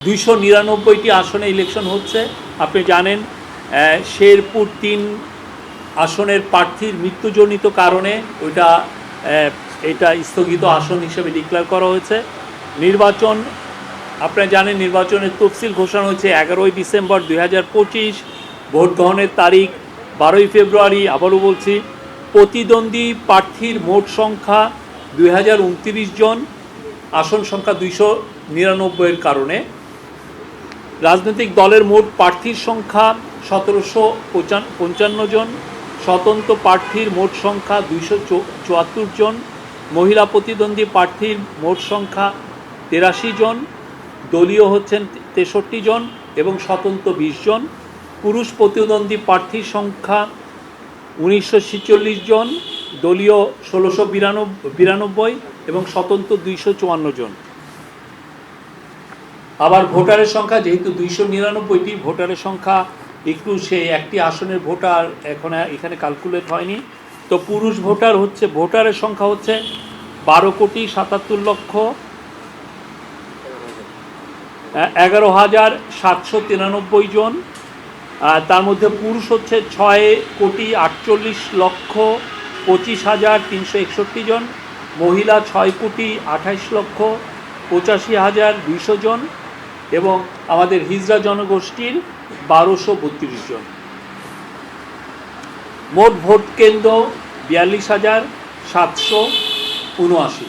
299টি আসনে ইলেকশন হচ্ছে। আপনি জানেন শেরপুর 3 আসনের প্রার্থীর মৃত্যুজনিত কারণে এটা স্থগিত আসন হিসেবে ডিক্লেয়ার করা হয়েছে। নির্বাচন আপনারা জানেন নির্বাচনের তফসিল ঘোষণা হয়েছে 11ই ডিসেম্বর 2025। ভোট গ্রহণের তারিখ 12ই ফেব্রুয়ারি। আবারও বলছি, প্রতিদ্বন্দ্বী প্রার্থীর মোট সংখ্যা 2029 জন, আসন সংখ্যা 299-এর কারণে। রাজনৈতিক দলের মোট প্রার্থীর সংখ্যা 1755 জন, স্বতন্ত্র প্রার্থীর মোট সংখ্যা 274 জন, মহিলা প্রতিদ্বন্দ্বী প্রার্থীর মোট সংখ্যা 83 জন, দলীয় হচ্ছেন 63 জন এবং স্বতন্ত্র 20 জন। পুরুষ প্রতিদ্বন্দ্বী প্রার্থীর সংখ্যা 1946 জন, দলীয় 1692 এবং স্বতন্ত্র 254 জন। আবার ভোটারের সংখ্যা যেহেতু 299টি, ভোটারের সংখ্যা একটু একটি আসনের ভোটার এখানে ক্যালকুলেট হয়নি। তো পুরুষ ভোটারের সংখ্যা হচ্ছে 12,77,11,793 জন। তার মধ্যে পুরুষ হচ্ছে 6,28,25,361 জন, মহিলা 6,28,85,85,200 জন এবং আমাদের হিজড়া জনগোষ্ঠীর 1232 জন। মোট ভোট কেন্দ্র 42,779।